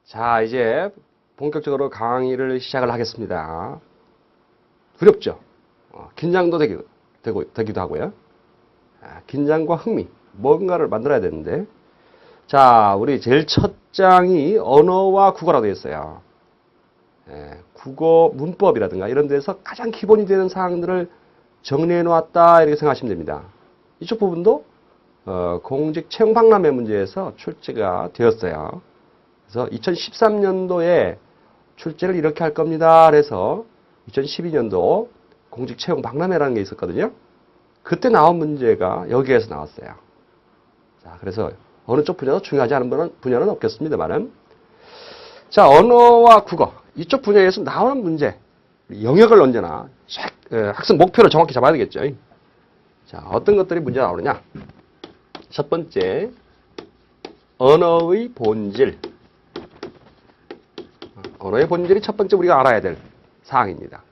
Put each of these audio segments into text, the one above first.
자, 이제 본격적으로 강의를 시작을 하겠습니다. 두렵죠? 긴장도 되기도 하고요. 긴장과 흥미, 뭔가를 만들어야 되는데. 자, 우리 제일 첫 장이 언어와 국어라고 되어 있어요. 국어 문법이라든가 이런 데서 가장 기본이 되는 사항들을 정리해 놓았다, 이렇게 생각하시면 됩니다. 이쪽 부분도 공직 채용 박람회 문제에서 출제가 되었어요. 그래서 2013년도에 출제를 이렇게 할 겁니다. 그래서 2012년도 공직 채용 박람회라는 게 있었거든요. 그때 나온 문제가 여기에서 나왔어요. 자, 그래서 어느 쪽 분야도 중요하지 않은 분야는 없겠습니다만은. 자, 언어와 국어. 이쪽 분야에서 나오는 문제. 영역을 언제나 학생 목표를 정확히 잡아야 되겠죠. 자, 어떤 것들이 문제 나오느냐. 첫 번째, 언어의 본질. 언어의 본질이 첫 번째 우리가 알아야 될 사항입니다.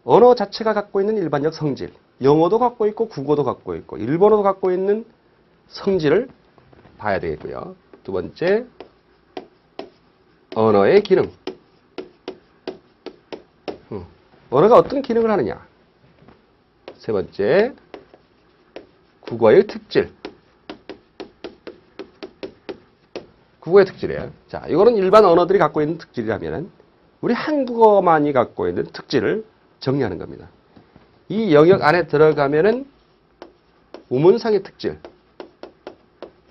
언어 자체가 갖고 있는 일반적 성질. 영어도 갖고 있고 국어도 갖고 있고 일본어도 갖고 있는 성질을 봐야 되겠고요. 두 번째, 언어의 기능. 언어가 어떤 기능을 하느냐. 세 번째, 국어의 특질. 국어의 특질이에요. 자, 이거는 일반 언어들이 갖고 있는 특질이라면 우리 한국어만이 갖고 있는 특질을 정리하는 겁니다. 이 영역 안에 들어가면은 우문상의 특질,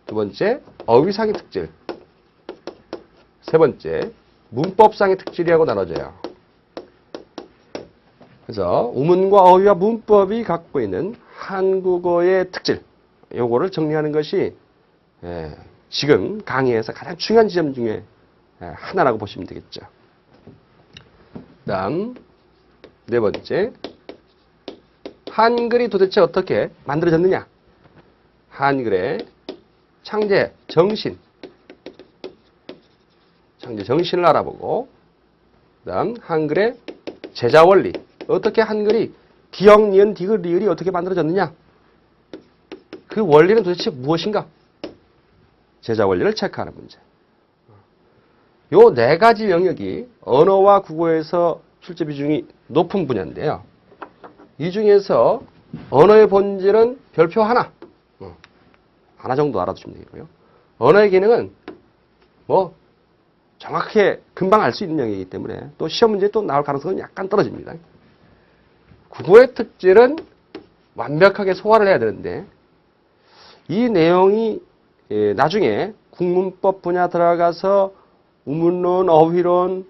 두 번째, 어휘상의 특질, 세 번째, 문법상의 특질이라고 나눠져요. 그래서 우문과 어휘와 문법이 갖고 있는 한국어의 특질, 요거를 정리하는 것이 지금 강의에서 가장 중요한 지점 중에 하나라고 보시면 되겠죠. 다음 네 번째, 한글이 도대체 어떻게 만들어졌느냐. 한글의 창제 정신을 알아보고, 다음 한글의 제자 원리, 어떻게 한글이 기역, 니은, 디귿, 리을이 어떻게 만들어졌느냐. 그 원리는 도대체 무엇인가. 제자 원리를 체크하는 문제. 요 네 가지 영역이 언어와 국어에서 출제 비중이 높은 분야인데요. 이 중에서 언어의 본질은 별표 하나 정도 알아두시면 되겠고요. 언어의 기능은 뭐 정확하게 금방 알 수 있는 영역이기 때문에 또 시험 문제에 또 나올 가능성은 약간 떨어집니다. 국어의 특질은 완벽하게 소화를 해야 되는데, 이 내용이 나중에 국문법 분야 들어가서 우문론, 어휘론,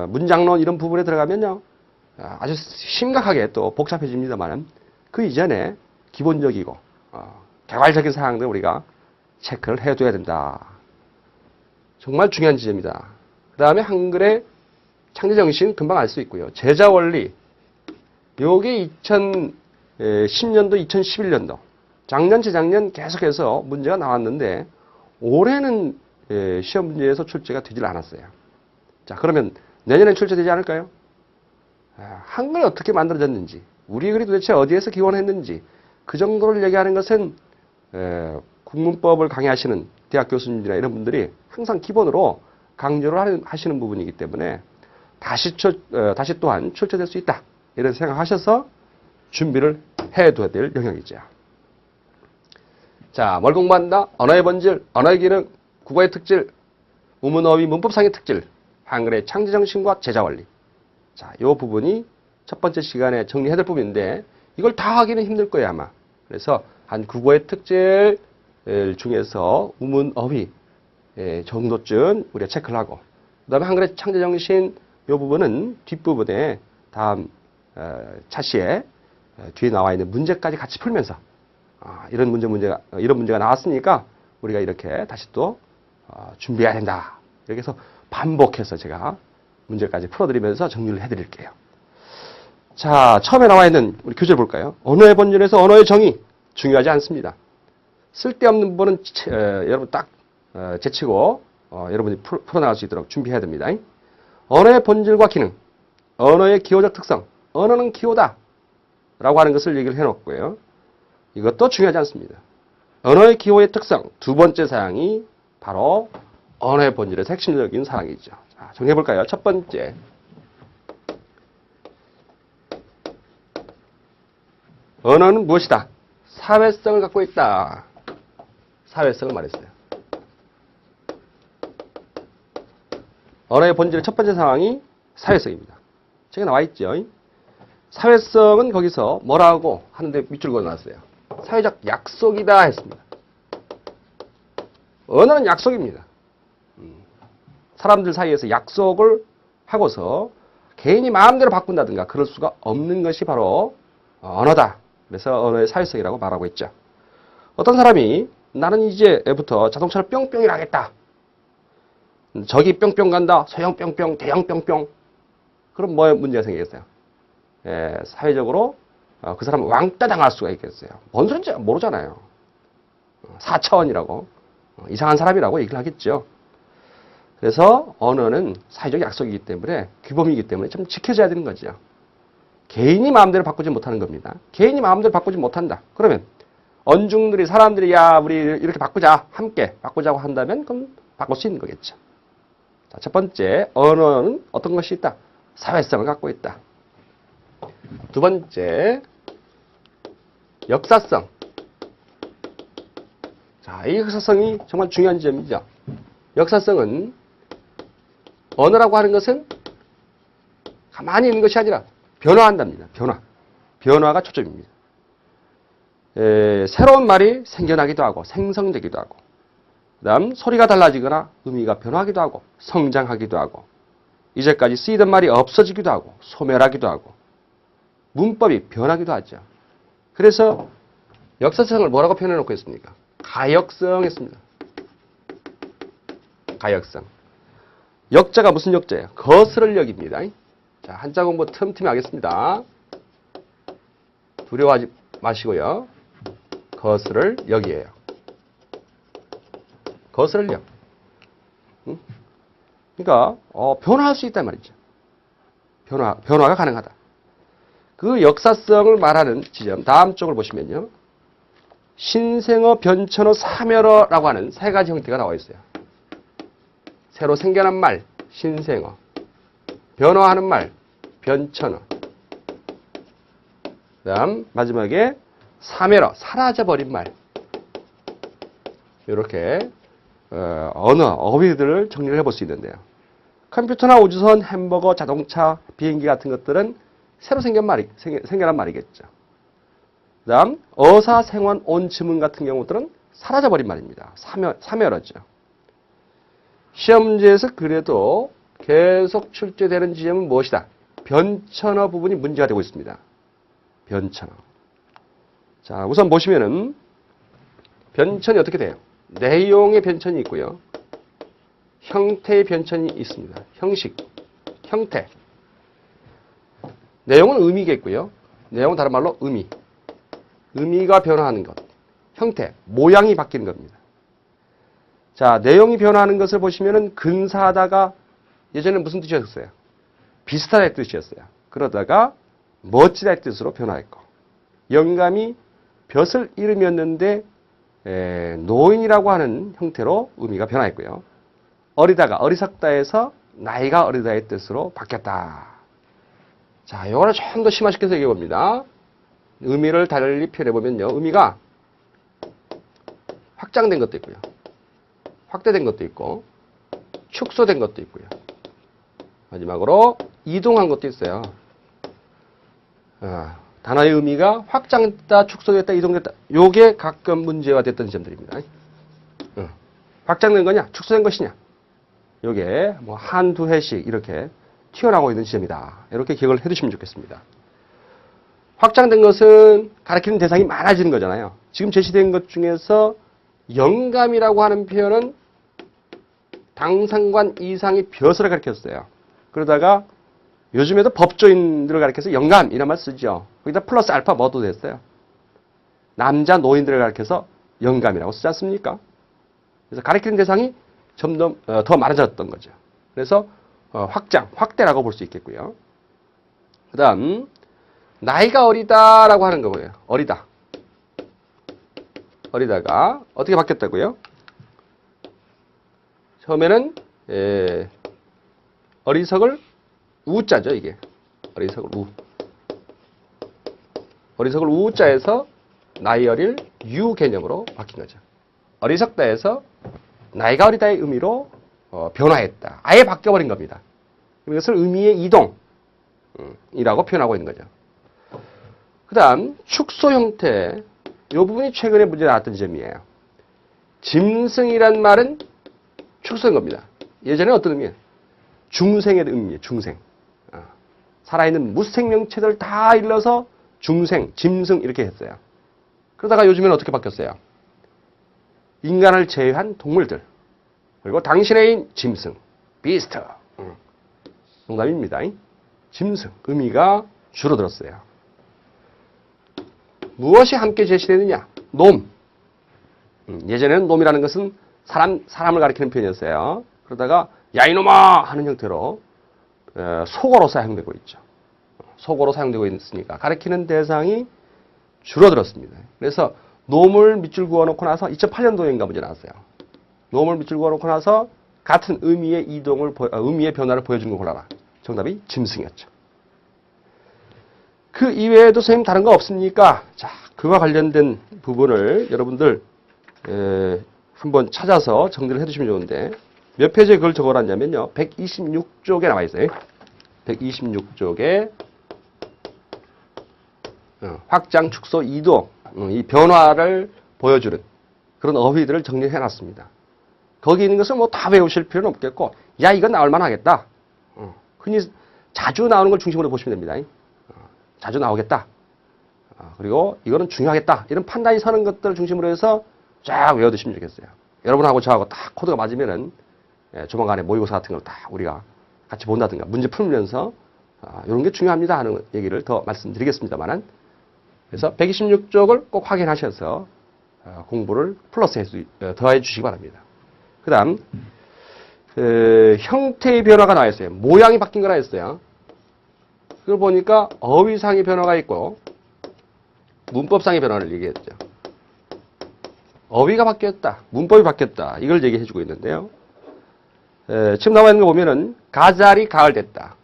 문장론 이런 부분에 들어가면요, 아주 심각하게 또 복잡해집니다만, 그 이전에 기본적이고 개괄적인 사항들 우리가 체크를 해둬야 된다. 정말 중요한 지점이다. 그 다음에 한글의 창제정신 금방 알 수 있고요. 제자 원리, 요게 2010년도, 2011년도, 작년, 재작년 계속해서 문제가 나왔는데 올해는 시험 문제에서 출제가 되질 않았어요. 자, 그러면 내년엔 출제되지 않을까요? 한글이 어떻게 만들어졌는지, 우리 글이 도대체 어디에서 기원했는지, 그 정도를 얘기하는 것은 국문법을 강의하시는 대학 교수님들이나 이런 분들이 항상 기본으로 강조를 하시는 부분이기 때문에 다시 또한 출제될 수 있다, 이런 생각하셔서 준비를 해둬야 될 영역이죠. 자, 뭘 공부한다? 언어의 본질, 언어의 기능, 국어의 특질, 우문, 어휘, 문법상의 특질, 한글의 창제정신과 제자원리. 자, 이 부분이 첫 번째 시간에 정리해야 될 부분인데 이걸 다 하기는 힘들 거예요, 아마. 그래서 한 국어의 특질 중에서 우문, 어휘 정도쯤 우리가 체크를 하고, 그 다음에 한글의 창제정신, 이 부분은 뒷부분에 다음 차시에 뒤에 나와 있는 문제까지 같이 풀면서 이런 문제가 나왔으니까 우리가 이렇게 다시 또 준비해야 된다. 이렇게 해서 반복해서 제가 문제까지 풀어드리면서 정리를 해드릴게요. 자, 처음에 나와 있는 우리 교재를 볼까요? 언어의 본질에서 언어의 정의, 중요하지 않습니다. 쓸데없는 부분은 여러분 딱 제치고 여러분이 풀어나갈 수 있도록 준비해야 됩니다. 언어의 본질과 기능, 언어의 기호적 특성, 언어는 기호다 라고 하는 것을 얘기를 해놓고요. 이것도 중요하지 않습니다. 언어의 기호의 특성, 두 번째 사항이 바로 언어의 본질에서 핵심적인 사항이죠. 자, 정리해볼까요? 첫 번째. 언어는 무엇이다? 사회성을 갖고 있다. 사회성을 말했어요. 언어의 본질의 첫 번째 상황이 사회성입니다. 책에 나와 있죠. 사회성은 거기서 뭐라고 하는데 밑줄 그어놨어요. 사회적 약속이다 했습니다. 언어는 약속입니다. 사람들 사이에서 약속을 하고서 개인이 마음대로 바꾼다든가 그럴 수가 없는 것이 바로 언어다. 그래서 언어의 사회성이라고 말하고 있죠. 어떤 사람이 나는 이제부터 자동차를 뿅뿅이라 하겠다. 저기 뿅뿅 간다. 소형 뿅뿅, 대형 뿅뿅. 그럼 뭐 문제가 생기겠어요? 사회적으로 그 사람은 왕따 당할 수가 있겠어요. 뭔 소리인지 모르잖아요. 4차원이라고 이상한 사람이라고 얘기를 하겠죠. 그래서 언어는 사회적 약속이기 때문에 규범이기 때문에 좀 지켜져야 되는 거죠. 개인이 마음대로 바꾸지 못하는 겁니다. 개인이 마음대로 바꾸지 못한다. 그러면 언중들이 사람들이 야 우리 이렇게 바꾸자 함께 바꾸자고 한다면 그럼 바꿀 수 있는 거겠죠. 자, 첫 번째 언어는 어떤 것이 있다? 사회성을 갖고 있다. 두 번째 역사성. 자, 이 역사성이 정말 중요한 점이죠. 역사성은 언어라고 하는 것은 가만히 있는 것이 아니라 변화한답니다. 변화가 초점입니다. 새로운 말이 생겨나기도 하고 생성되기도 하고 그다음 소리가 달라지거나 의미가 변화하기도 하고 성장하기도 하고 이제까지 쓰이던 말이 없어지기도 하고 소멸하기도 하고 문법이 변하기도 하죠. 그래서 역사성을 뭐라고 표현해 놓고 있습니까? 가역성 했습니다. 가역성. 역자가 무슨 역자예요? 거스를 역입니다. 자, 한자 공부 틈틈이 하겠습니다. 두려워하지 마시고요. 거스를 역이에요. 거스를 역. 그러니까 변화할 수 있단 말이죠. 변화가 가능하다. 그 역사성을 말하는 지점 다음 쪽을 보시면요. 신생어, 변천어, 사멸어라고 하는 세 가지 형태가 나와 있어요. 새로 생겨난 말, 신생어. 변화하는 말, 변천어. 그다음 마지막에 사멸어, 사라져버린 말. 이렇게 어휘들을 정리를 해볼 수 있는데요. 컴퓨터나 우주선, 햄버거, 자동차, 비행기 같은 것들은 새로 생겨난 말이겠죠. 그 다음 어사, 생원, 온, 지문 같은 경우들은 사라져버린 말입니다. 사멸어죠. 시험 문제에서 그래도 계속 출제되는 지점은 무엇이다? 변천어 부분이 문제가 되고 있습니다. 변천어. 자, 우선 보시면은 변천이 어떻게 돼요? 내용의 변천이 있고요. 형태의 변천이 있습니다. 형식, 형태. 내용은 의미겠고요. 내용은 다른 말로 의미. 의미가 변화하는 것. 형태, 모양이 바뀌는 겁니다. 자, 내용이 변화하는 것을 보시면은 근사하다가 예전에 무슨 뜻이었어요? 비슷하다의 뜻이었어요. 그러다가 멋지다의 뜻으로 변화했고 영감이 벼슬 이름이었는데 노인이라고 하는 형태로 의미가 변화했고요. 어리다가 어리석다에서 나이가 어리다의 뜻으로 바뀌었다. 자, 이거를 좀 더 심화시켜서 얘기해 봅니다. 의미를 달리 표현해 보면요. 의미가 확장된 것도 있고요. 확대된 것도 있고 축소된 것도 있고요. 마지막으로 이동한 것도 있어요. 단어의 의미가 확장됐다, 축소됐다, 이동됐다. 요게 가끔 문제가 됐던 점들입니다. 확장된 거냐, 축소된 것이냐. 요게 뭐 한두 회씩 이렇게 튀어나오고 있는 지점이다. 이렇게 기억을 해두시면 좋겠습니다. 확장된 것은 가리키는 대상이 많아지는 거잖아요. 지금 제시된 것 중에서 영감이라고 하는 표현은 당상관 이상의 벼슬을 가리켰어요. 그러다가 요즘에도 법조인들을 가리켜서 영감 이런 말 쓰죠. 거기다 플러스 알파 뭐도 됐어요. 남자 노인들을 가리켜서 영감이라고 쓰지 않습니까? 그래서 가리키는 대상이 점점 더 많아졌던 거죠. 그래서 확대라고 볼 수 있겠고요. 그 다음 나이가 어리다라고 하는 거 뭐예요? 어리다. 어리다가 어떻게 바뀌었다고요? 처음에는 어리석을 우자죠, 이게. 어리석을 우. 어리석을 우자에서 나이 어릴 유 개념으로 바뀐 거죠. 어리석다에서 나이가 어리다의 의미로 변화했다. 아예 바뀌어버린 겁니다. 이것을 의미의 이동이라고 표현하고 있는 거죠. 그 다음 축소 형태. 이 부분이 최근에 문제 나왔던 점이에요. 짐승이란 말은 축소인 겁니다. 예전에 어떤 의미예요? 중생의 의미예요. 중생. 살아있는 무생명체들 다 일러서 중생, 짐승 이렇게 했어요. 그러다가 요즘에는 어떻게 바뀌었어요? 인간을 제외한 동물들. 그리고 당신의 인 짐승, 비스트. 농담입니다. 짐승. 의미가 줄어들었어요. 무엇이 함께 제시되느냐? 놈. 예전에는 놈이라는 것은 사람을 가리키는 표현이었어요. 그러다가 야 이놈아 하는 형태로 속어로 사용되고 있죠. 속어로 사용되고 있으니까 가리키는 대상이 줄어들었습니다. 그래서 놈을 밑줄 그어놓고 나서 2008년도인가 문제 나왔어요. 놈을 밑줄 그어놓고 나서 같은 의미의 의미의 변화를 보여주는 걸 골라라. 정답이 짐승이었죠. 그 이외에도 선생님 다른 거 없습니까? 자, 그와 관련된 부분을 여러분들 한번 찾아서 정리를 해두시면 좋은데 몇 페이지에 그걸 적어놨냐면요. 126쪽에 나와 있어요. 126쪽에 확장, 축소, 이동 이 변화를 보여주는 그런 어휘들을 정리해놨습니다. 거기 있는 것을 뭐 다 외우실 필요는 없겠고 야 이건 나올 만하겠다. 흔히 자주 나오는 걸 중심으로 보시면 됩니다. 자주 나오겠다. 그리고 이거는 중요하겠다. 이런 판단이 서는 것들을 중심으로 해서 쫙 외워두시면 좋겠어요. 여러분하고 저하고 딱 코드가 맞으면은 조만간에 모의고사 같은 걸 다 우리가 같이 본다든가 문제 풀면서 이런 게 중요합니다 하는 얘기를 더 말씀드리겠습니다만은 그래서 126쪽을 꼭 확인하셔서 공부를 더해 주시기 바랍니다. 그 다음 형태의 변화가 나와 있어요. 모양이 바뀐 거라 했어요. 그걸 보니까 어휘상의 변화가 있고 문법상의 변화를 얘기했죠. 어휘가 바뀌었다. 문법이 바뀌었다. 이걸 얘기해주고 있는데요. 지금 나와 있는 거 보면은 가잘이 가을됐다.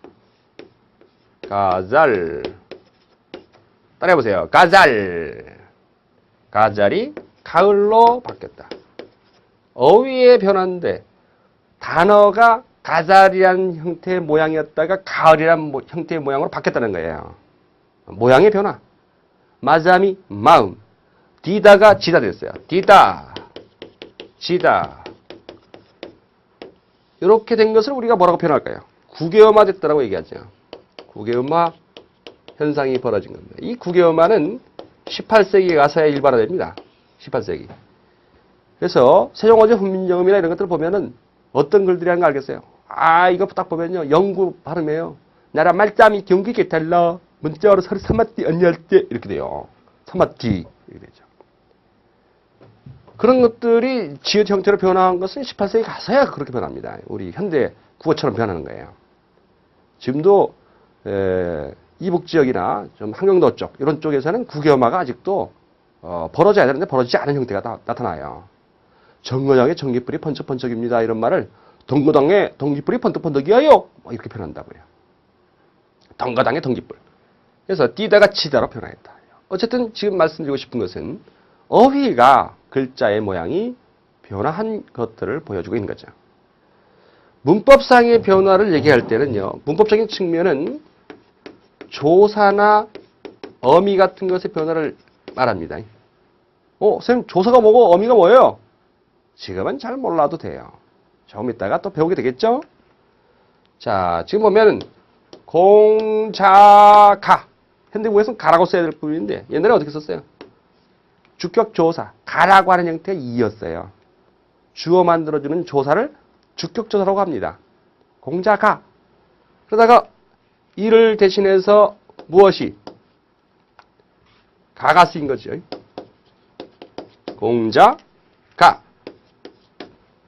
가잘. 따라해보세요. 가잘. 가잘이 가을로 바뀌었다. 어휘의 변화인데 단어가 가잘이라는 형태의 모양이었다가 가을이라는 형태의 모양으로 바뀌었다는 거예요. 모양의 변화. 마잠이 마음. 디다가 지다 됐어요. 디다. 지다. 이렇게 된 것을 우리가 뭐라고 표현할까요? 국외음화 됐다라고 얘기하죠. 국외음화 현상이 벌어진 겁니다. 이 국외음화는 18세기에 가서야 일반화됩니다. 18세기. 그래서 세종어제 훈민정음이나 이런 것들을 보면은 어떤 글들이 하는 거 알겠어요? 이거 딱 보면요. 영구 발음이에요. 나라 말짬이 경기게 달라. 문자로 서로 삼마띠 언니할 때 이렇게 돼요. 삼마띠 이렇게 되죠. 그런 것들이 지읒 형태로 변화한 것은 18세기 가서야 그렇게 변합니다. 우리 현대 국어처럼 변하는 거예요. 지금도 이북 지역이나 좀 한경도 쪽 이런 쪽에서는 국외음화가 아직도 벌어져야 되는데 벌어지지 않은 형태가 나타나요. 정거장의 전기불이 번쩍번쩍입니다. 이런 말을 동거당의 동기불이 번쩍번쩍이에요. 이렇게 표현한다고요. 동거당의 동기불. 그래서 뛰다가 치다로 표현했다. 어쨌든 지금 말씀드리고 싶은 것은 어휘가 글자의 모양이 변화한 것들을 보여주고 있는 거죠. 문법상의 변화를 얘기할 때는요. 문법적인 측면은 조사나 어미 같은 것의 변화를 말합니다. 선생님 조사가 뭐고 어미가 뭐예요? 지금은 잘 몰라도 돼요. 조금 있다가 또 배우게 되겠죠? 자, 지금 보면 공자가 현대국에서는 가라고 써야 될 부분인데 옛날에 어떻게 썼어요? 주격조사, 가라고 하는 형태의 이였어요. 주어 만들어주는 조사를 주격조사라고 합니다. 공자가. 그러다가 이를 대신해서 무엇이? 가가 쓰인 거죠. 공자가.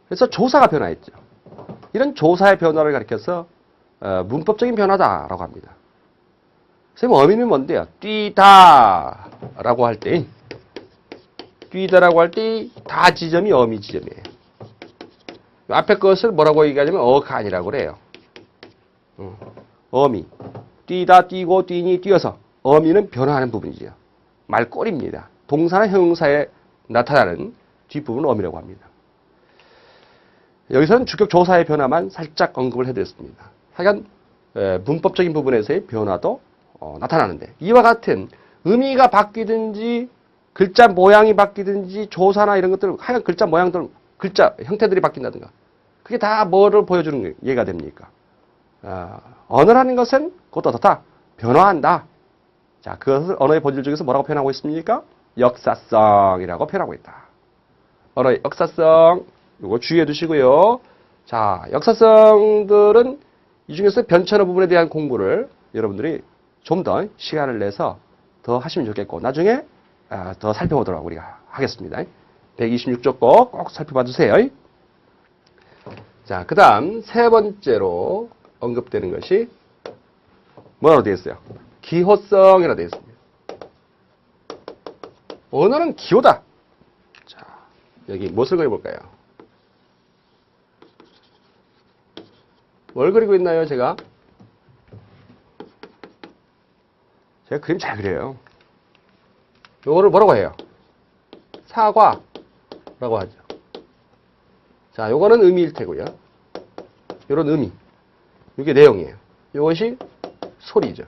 그래서 조사가 변화했죠. 이런 조사의 변화를 가리켜서 문법적인 변화다라고 합니다. 선생님 어미는 뭔데요? 뛰다라고 할 때 뛰다라고 할 때 다 지점이 어미 지점이에요. 앞에 것을 뭐라고 얘기하냐면 어간이라고 그래요. 어미. 뛰다, 뛰고, 뛰니, 뛰어서. 어미는 변화하는 부분이죠. 말꼬리입니다. 동사나 형용사에 나타나는 뒷부분을 어미라고 합니다. 여기서는 주격 조사의 변화만 살짝 언급을 해드렸습니다. 하여간 문법적인 부분에서의 변화도 나타나는데 이와 같은 의미가 바뀌든지 글자 모양이 바뀌든지 조사나 이런 것들 하여간 글자 모양들 글자 형태들이 바뀐다든가 그게 다 뭐를 보여주는 예가 됩니까? 언어라는 것은 곧 어떻다? 변화한다. 자, 그것을 언어의 본질 중에서 뭐라고 표현하고 있습니까? 역사성이라고 표현하고 있다. 언어의 역사성, 이거 주의해 두시고요. 자, 역사성들은 이 중에서 변천어 부분에 대한 공부를 여러분들이 좀 더 시간을 내서 더 하시면 좋겠고, 나중에 더 살펴보도록 우리가 하겠습니다. 126쪽 꼭 살펴봐 주세요. 자, 그 다음 세 번째로 언급되는 것이 뭐라고 되어 있어요? 기호성이라고 되어 있습니다. 언어는 기호다. 자, 여기 무엇을 그려볼까요? 뭘 그리고 있나요, 제가? 제가 그림 잘 그려요. 요거를 뭐라고 해요? 사과라고 하죠. 자, 요거는 의미일 테고요. 요런 의미. 이게 내용이에요. 요것이 소리죠.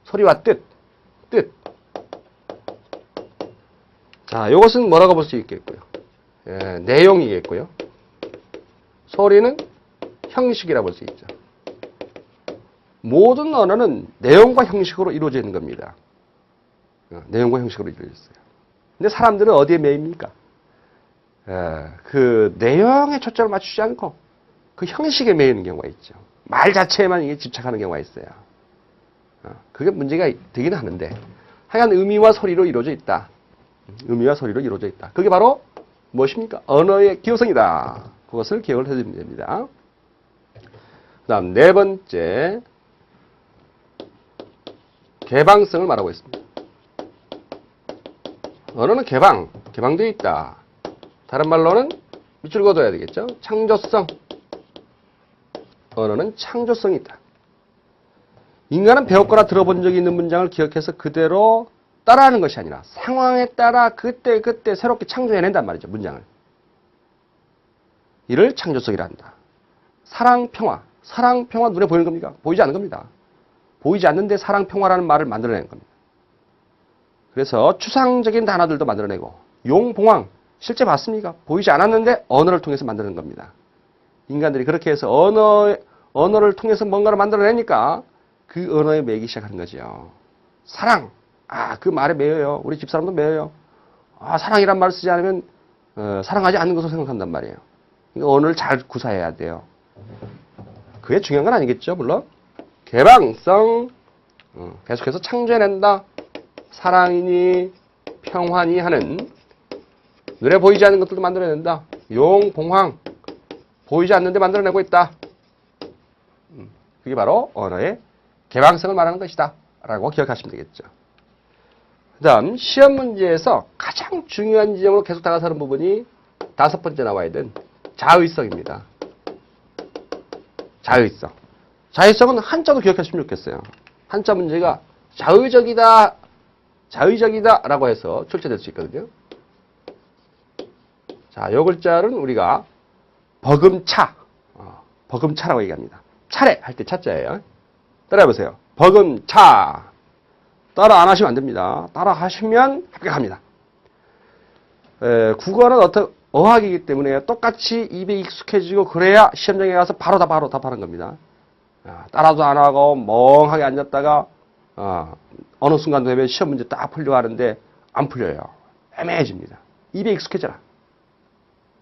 소리와 뜻. 자, 요것은 뭐라고 볼 수 있겠고요. 내용이겠고요. 소리는 형식이라고 볼 수 있죠. 모든 언어는 내용과 형식으로 이루어져 있는 겁니다. 내용과 형식으로 이루어져 있어요. 근데 사람들은 어디에 매입니까? 그 내용에 초점을 맞추지 않고 그 형식에 매이는 경우가 있죠. 말 자체에만 이게 집착하는 경우가 있어요. 그게 문제가 되긴 하는데 하여간 의미와 소리로 이루어져 있다. 의미와 소리로 이루어져 있다. 그게 바로 무엇입니까? 언어의 기호성이다. 그것을 기억을 해주면 됩니다. 그 다음 네 번째, 개방성을 말하고 있습니다. 언어는 개방되어 있다. 다른 말로는 밑줄 그어둬야 되겠죠. 창조성. 언어는 창조성이 있다. 인간은 배웠거나 들어본 적이 있는 문장을 기억해서 그대로 따라하는 것이 아니라 상황에 따라 그때 새롭게 창조해낸단 말이죠. 문장을. 이를 창조성이라 한다. 사랑, 평화. 사랑, 평화 눈에 보이는 겁니까? 보이지 않는 겁니다. 보이지 않는데 사랑, 평화라는 말을 만들어내는 겁니다. 그래서 추상적인 단어들도 만들어내고 용, 봉황 실제 봤습니까? 보이지 않았는데 언어를 통해서 만드는 겁니다. 인간들이 그렇게 해서 언어를 통해서 뭔가를 만들어내니까 그 언어에 매이기 시작하는 거죠. 사랑. 그 말에 매여요. 우리 집사람도 매여요. 사랑이란 말을 쓰지 않으면 사랑하지 않는 것으로 생각한단 말이에요. 그러니까 언어를 잘 구사해야 돼요. 그게 중요한 건 아니겠죠, 물론. 개방성. 계속해서 창조해낸다. 사랑이니 평화니 하는 눈에 보이지 않는 것들도 만들어낸다. 용, 봉황. 보이지 않는데 만들어내고 있다. 그게 바로 언어의 개방성을 말하는 것이다. 라고 기억하시면 되겠죠. 그 다음 시험 문제에서 가장 중요한 지점으로 계속 다가서는 부분이 다섯 번째 나와야 된 자의성입니다. 자의성. 자의성은 한자도 기억하시면 좋겠어요. 한자 문제가 자의적이다 라고 해서 출제될 수 있거든요. 자, 요 글자는 우리가 버금차라고 얘기합니다. 차례 할 때 차자예요. 따라해보세요. 버금차. 따라 안 하시면 안 됩니다. 따라 하시면 합격합니다. 국어는 어학이기 때문에 똑같이 입에 익숙해지고 그래야 시험장에 가서 바로 답하는 겁니다. 따라도 안 하고 멍하게 앉았다가 어느 순간 되면 시험 문제 딱 풀려고 하는데 안 풀려요. 애매해집니다. 입에 익숙해져라.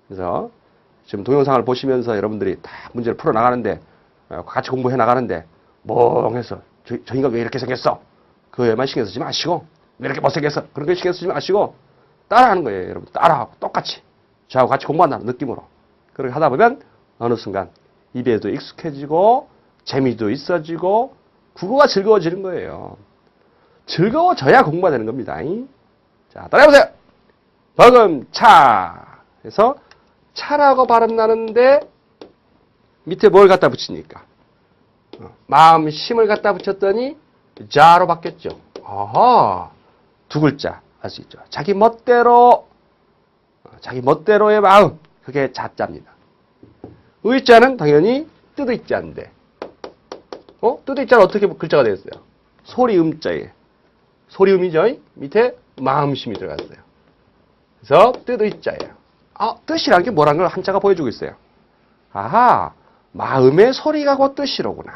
그래서 지금 동영상을 보시면서 여러분들이 다 문제를 풀어나가는데 같이 공부해 나가는데 멍해서 저 인간 왜 이렇게 생겼어? 그에만 신경 쓰지 마시고 왜 이렇게 못생겼어? 그런 거 신경 쓰지 마시고 따라하는 거예요. 여러분 따라하고 똑같이 저하고 같이 공부한다는 느낌으로 그렇게 하다 보면 어느 순간 입에도 익숙해지고 재미도 있어지고 국어가 즐거워지는 거예요. 즐거워져야 공부가 되는 겁니다. 자, 따라해보세요. 버금차. 그래서 차라고 발음 나는데 밑에 뭘 갖다 붙이니까 마음심을 갖다 붙였더니 자로 바뀌었죠. 아하, 두 글자 알 수 있죠. 자기 멋대로의 마음, 그게 자자입니다. 의자는 당연히 뜻의자인데 뜻의자는 어떻게 글자가 되었어요? 소리음자에 소리음이죠. 밑에 마음심이 들어갔어요. 그래서 뜻의자예요. 뜻이라는 게 뭐라는 걸 한자가 보여주고 있어요. 아하, 마음의 소리가 곧 뜻이로구나.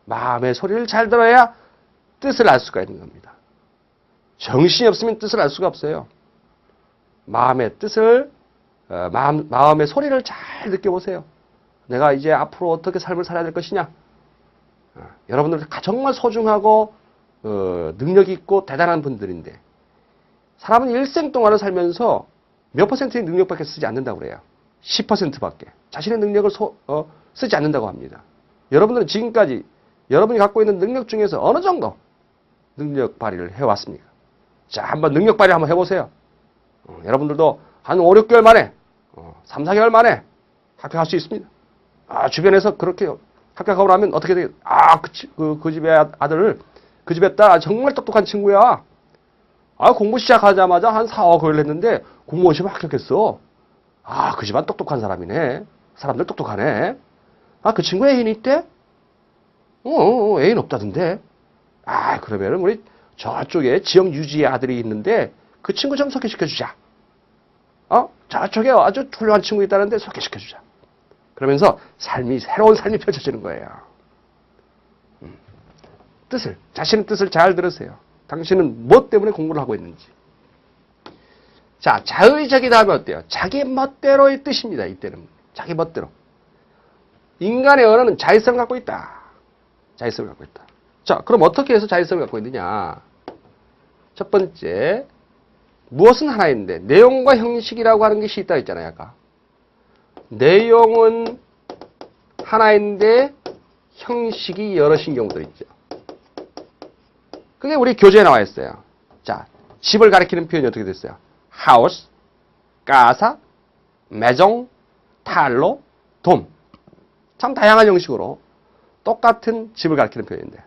마음의 소리를 잘 들어야 뜻을 알 수가 있는 겁니다. 정신이 없으면 뜻을 알 수가 없어요. 마음의 뜻을, 마음의 소리를 잘 느껴보세요. 내가 이제 앞으로 어떻게 삶을 살아야 될 것이냐. 여러분들 정말 소중하고 능력 있고 대단한 분들인데 사람은 일생 동안을 살면서 몇 퍼센트의 능력밖에 쓰지 않는다고 그래요. 10%밖에. 자신의 능력을 쓰지 않는다고 합니다. 여러분들은 지금까지 여러분이 갖고 있는 능력 중에서 어느 정도 능력 발휘를 해왔습니까? 자, 한번 능력 발휘 한번 해보세요. 여러분들도 한 5, 6개월 만에, 3, 4개월 만에 합격할 수 있습니다. 주변에서 그렇게 합격하고 나면 어떻게 돼요? 그 집의 아들, 그 집의 딸 정말 똑똑한 친구야. 공부 시작하자마자 한 4, 5개월 했는데 공무원 시험에 합격했어. 그 집안 똑똑한 사람이네. 사람들 똑똑하네. 그 친구 애인이 있대? 애인 없다던데. 그러면은 우리 저쪽에 지역 유지의 아들이 있는데 그 친구 좀 소개시켜주자. 저쪽에 아주 훌륭한 친구 있다는데 소개시켜주자. 그러면서 새로운 삶이 펼쳐지는 거예요. 자신의 뜻을 잘 들으세요. 당신은 뭐 때문에 공부를 하고 있는지. 자, 자의적이다 하면 어때요? 자기 멋대로의 뜻입니다. 이때는. 자기 멋대로. 인간의 언어는 자의성을 갖고 있다. 자의성을 갖고 있다. 자, 그럼 어떻게 해서 자의성을 갖고 있느냐? 첫 번째, 무엇은 하나인데 내용과 형식이라고 하는 것이 있다 했잖아요. 아까. 내용은 하나인데 형식이 여럿인 경우들 있죠. 그게 우리 교재에 나와 있어요. 자, 집을 가리키는 표현이 어떻게 됐어요? 하우스, 까사, 매종, 탈로, 돔. 참 다양한 형식으로 똑같은 집을 가리키는 표현인데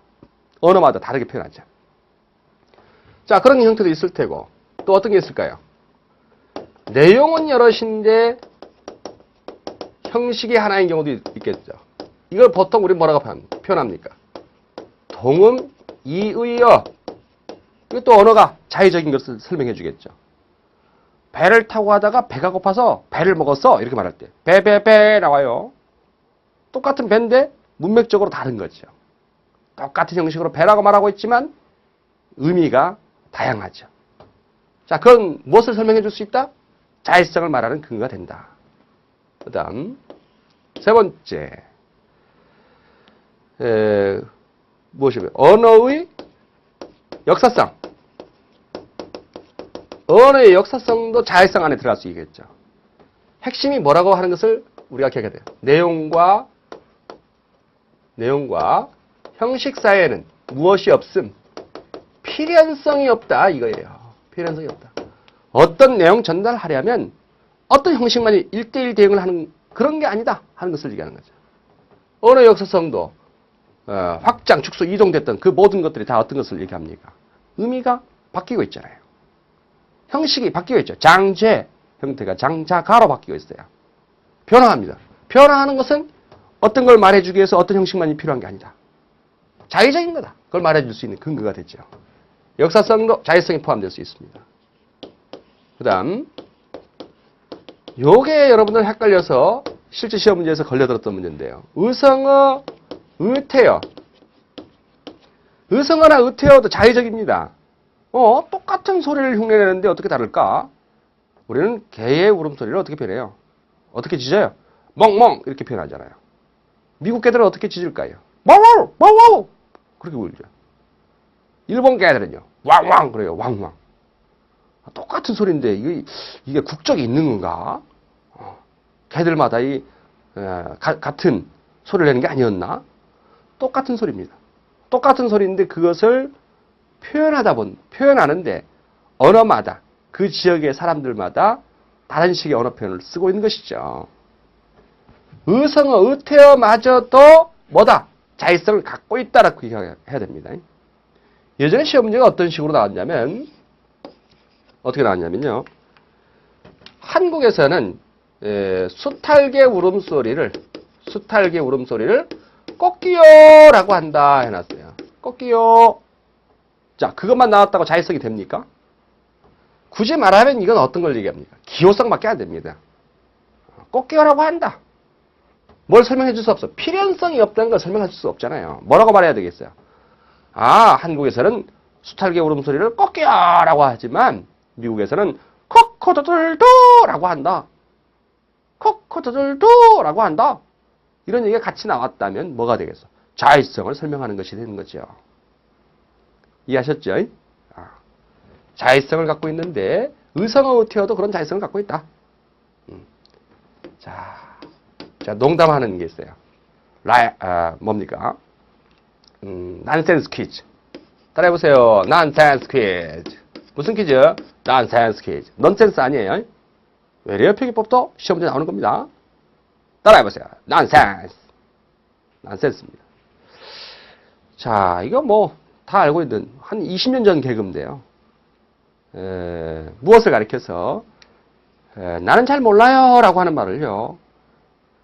언어마다 다르게 표현하죠. 자, 그런 형태도 있을 테고 또 어떤 게 있을까요? 내용은 여럿인데 형식이 하나인 경우도 있겠죠. 이걸 보통 우리 뭐라고 표현합니까? 동음, 이의어. 이것도 언어가 자의적인 것을 설명해 주겠죠. 배를 타고 가다가 배가 고파서 배를 먹었어. 이렇게 말할 때 배 나와요. 똑같은 배인데 문맥적으로 다른 거죠. 똑같은 형식으로 배라고 말하고 있지만 의미가 다양하죠. 자, 그건 무엇을 설명해 줄 수 있다? 자의성을 말하는 근거가 된다. 그 다음 세 번째 무엇이고요? 언어의 역사성. 언어의 역사성도 자의성 안에 들어갈 수 있겠죠. 핵심이 뭐라고 하는 것을 우리가 기억해야 돼요. 내용과 형식 사이에는 무엇이 없음? 필연성이 없다 이거예요. 필연성이 없다. 어떤 내용 전달하려면 어떤 형식만이 1대1 대응을 하는 그런 게 아니다 하는 것을 얘기하는 거죠. 언어 역사성도 확장, 축소, 이동됐던 그 모든 것들이 다 어떤 것을 얘기합니까? 의미가 바뀌고 있잖아요. 형식이 바뀌고 있죠. 장제 형태가 장자가로 바뀌고 있어요. 변화합니다. 변화하는 것은 어떤 걸 말해주기 위해서 어떤 형식만이 필요한 게 아니다. 자의적인 거다. 그걸 말해줄 수 있는 근거가 되죠. 역사성도 자의성이 포함될 수 있습니다. 그 다음 요게 여러분들 헷갈려서 실제 시험 문제에서 걸려들었던 문제인데요. 의성어, 의태어. 의성어나 의태어도 자의적입니다. 똑같은 소리를 흉내내는데 어떻게 다를까? 우리는 개의 울음소리를 어떻게 표현해요? 어떻게 짖어요? 멍멍 이렇게 표현하잖아요. 미국 개들은 어떻게 짖을까요? 와우 와우 그렇게 울죠. 일본 개들은요. 왕왕 그래요. 왕왕. 똑같은 소리인데 이게 국적이 있는 건가? 개들마다 같은 소리를 내는 게 아니었나? 똑같은 소리입니다. 똑같은 소리인데 그것을 표현하는데 언어마다 그 지역의 사람들마다 다른 식의 언어 표현을 쓰고 있는 것이죠. 의성어, 의태어마저도 뭐다? 자의성을 갖고 있다라고 해야 됩니다. 예전에 시험 문제가 어떤 식으로 나왔냐면, 어떻게 나왔냐면요. 한국에서는 수탈개 울음소리를 꽃기요라고 한다 해놨어요. 꽃기요. 자, 그것만 나왔다고 자의성이 됩니까? 굳이 말하면 이건 어떤 걸 얘기합니까? 기호성밖에 안 됩니다. 꽃기요라고 한다. 뭘 설명해 줄 수 없어. 필연성이 없다는 걸 설명할 수 없잖아요. 뭐라고 말해야 되겠어요? 아, 한국에서는 수탈개 울음소리를 꽃기요라고 하지만 미국에서는 코코도들도라고 한다. 코코도들도라고 한다. 이런 얘기가 같이 나왔다면 뭐가 되겠어? 자의성을 설명하는 것이 되는 거죠. 이해하셨죠? 자의성을 갖고 있는데 의성어 의태어도 그런 자의성을 갖고 있다. 자, 농담하는 게 있어요. 뭡니까? 난센스 퀴즈. 따라해보세요. 난센스 퀴즈. 무슨 퀴즈? 난센스 퀴즈. 넌센스 아니에요? 외래어 표기법도 시험 문제 나오는 겁니다. 따라해보세요. 난센스. 난센스입니다. 자, 이거 뭐 다 알고 있는 한 20년 전 개그인데요. 무엇을 가리켜서 나는 잘 몰라요 라고 하는 말을요.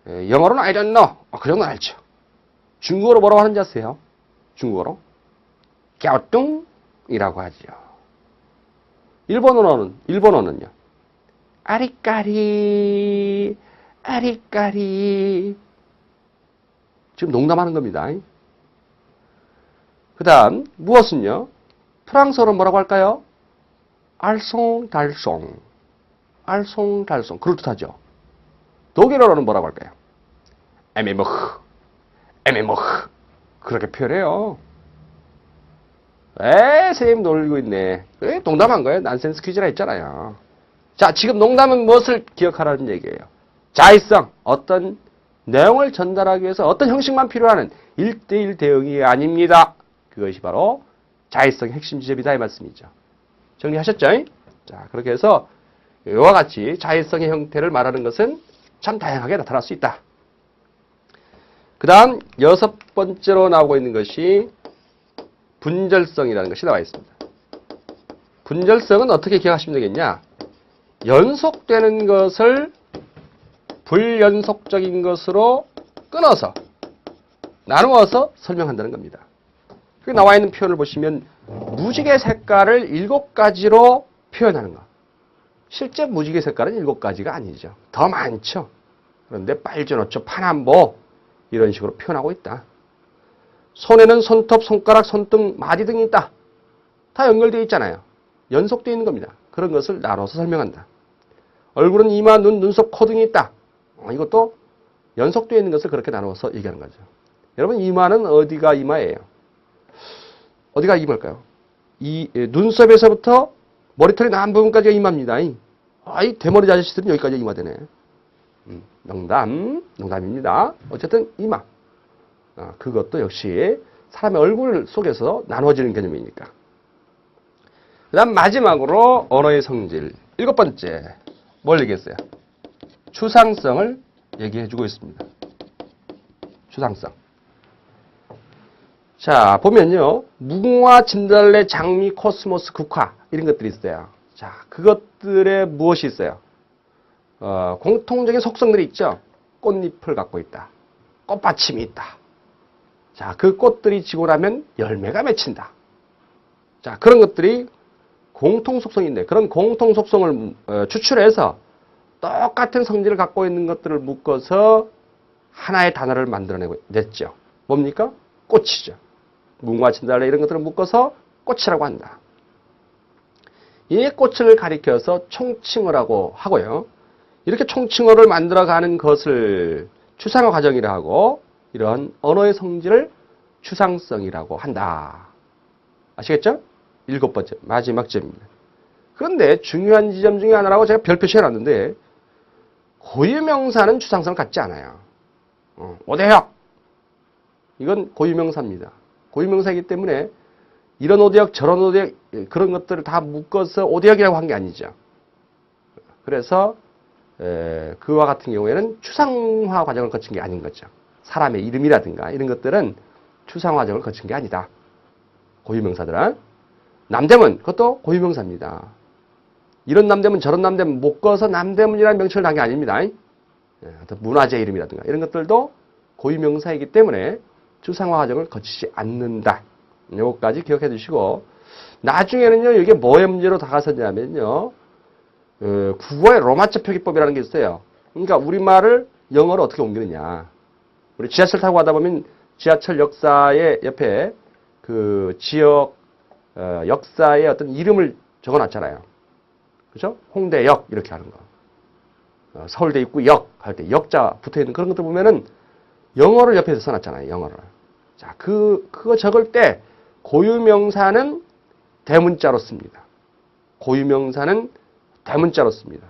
영어로는 I don't know. 그 정도는 알죠. 중국어로 뭐라고 하는지 아세요? 중국어로? 갸오뚱이라고 하죠. 일본어는요. 아리까리, 아리까리. 지금 농담하는 겁니다. 그 다음, 무엇은요? 프랑스어는 뭐라고 할까요? 알쏭달쏭. 알쏭달쏭. 그럴듯하죠. 독일어로는 뭐라고 할까요? 에메모흐. 에메모흐. 그렇게 표현해요. 선생님 놀리고 있네. 농담한 거예요. 난센스 퀴즈라 했잖아요. 자, 지금 농담은 무엇을 기억하라는 얘기예요? 자의성, 어떤 내용을 전달하기 위해서 어떤 형식만 필요하는 1대1 대응이 아닙니다. 그것이 바로 자의성의 핵심 지점이다 이 말씀이죠. 정리하셨죠? 자, 그렇게 해서 이와 같이 자의성의 형태를 말하는 것은 참 다양하게 나타날 수 있다. 그 다음 6번째로 나오고 있는 것이 분절성이라는 것이 나와 있습니다. 분절성은 어떻게 기억하시면 되겠냐? 연속되는 것을 불연속적인 것으로 끊어서 나누어서 설명한다는 겁니다. 여기 나와 있는 표현을 보시면 무지개 색깔을 7가지로 표현하는 것. 실제 무지개 색깔은 7가지가 아니죠. 더 많죠. 그런데 빨주노초, 파남보 이런 식으로 표현하고 있다. 손에는 손톱, 손가락, 손등, 마디 등이 있다. 다 연결되어 있잖아요. 연속되어 있는 겁니다. 그런 것을 나눠서 설명한다. 얼굴은 이마, 눈, 눈썹, 코 등이 있다. 이것도 연속되어 있는 것을 그렇게 나눠서 얘기하는 거죠. 여러분, 이마는 어디가 이마예요? 어디가 이마일까요? 이 눈썹에서부터 머리털이 나은 부분까지가 이마입니다. 이 대머리 아저씨들은 여기까지 이마 되네. 농담입니다. 어쨌든 이마. 그것도 역시 사람의 얼굴 속에서 나눠지는 개념이니까. 그 다음 마지막으로 언어의 성질. 7번째. 뭘 얘기했어요? 추상성을 얘기해주고 있습니다. 추상성. 자, 보면요. 무궁화, 진달래, 장미, 코스모스, 국화 이런 것들이 있어요. 자, 그것들에 무엇이 있어요? 공통적인 속성들이 있죠. 꽃잎을 갖고 있다. 꽃받침이 있다. 자, 그 꽃들이 지고 나면 열매가 맺힌다. 자, 그런 것들이 공통 속성인데 그런 공통 속성을 추출해서 똑같은 성질을 갖고 있는 것들을 묶어서 하나의 단어를 만들어냈죠. 뭡니까? 꽃이죠. 무궁화, 진달래 이런 것들을 묶어서 꽃이라고 한다. 이 꽃을 가리켜서 총칭어라고 하고요. 이렇게 총칭어를 만들어가는 것을 추상어 과정이라 하고 이런 언어의 성질을 추상성이라고 한다. 아시겠죠? 7번째 마지막 점입니다. 그런데 중요한 지점 중에 하나라고 제가 별 표시해놨는데 고유명사는 추상성을 갖지 않아요. 오대혁 이건 고유명사입니다. 고유명사이기 때문에 이런 오대혁 저런 오대혁 그런 것들을 다 묶어서 오대혁이라고 한 게 아니죠. 그래서 그와 같은 경우에는 추상화 과정을 거친 게 아닌 거죠. 사람의 이름이라든가 이런 것들은 추상화 과정을 거친 게 아니다. 고유명사들은. 남대문, 그것도 고유명사입니다. 이런 남대문, 저런 남대문, 묶어서 남대문이라는 명칭을 단 게 아닙니다. 어떤 문화재 이름이라든가 이런 것들도 고유명사이기 때문에 추상화 과정을 거치지 않는다. 요거까지 기억해 두시고, 나중에는요, 이게 뭐의 문제로 다가서냐면요, 국어의 로마자 표기법이라는 게 있어요. 그러니까 우리말을 영어로 어떻게 옮기느냐. 우리 지하철 타고 가다 보면 지하철 역사의 옆에 그 지역 역사의 어떤 이름을 적어 놨잖아요. 그죠? 홍대역 이렇게 하는 거. 서울대 입구역 할 때 역자 붙어 있는 그런 것들 보면은 영어를 옆에서 써놨잖아요. 영어를. 자, 그거 적을 때 고유명사는 대문자로 씁니다. 고유명사는 대문자로 씁니다.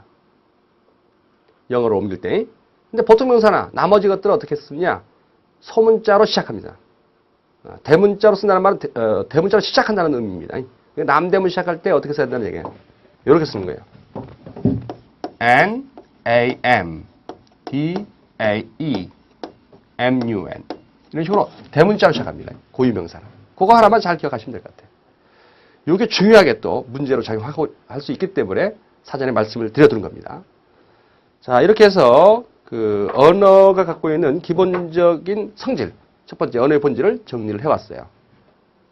영어로 옮길 때. 근데 보통 명사나 나머지 것들은 어떻게 쓰냐? 소문자로 시작합니다. 대문자로 쓴다는 말은 대문자로 시작한다는 의미입니다. 남대문 시작할 때 어떻게 써야 된다는 얘기예요. 이렇게 쓰는 거예요. N, A, M, D, A, E, M, U, N. 이런 식으로 대문자로 시작합니다. 고유명사는. 그거 하나만 잘 기억하시면 될 것 같아요. 이게 중요하게 또 문제로 작용하고 할 수 있기 때문에 사전에 말씀을 드려두는 겁니다. 자, 이렇게 해서 그 언어가 갖고 있는 기본적인 성질, 첫 번째 언어의 본질을 정리를 해왔어요.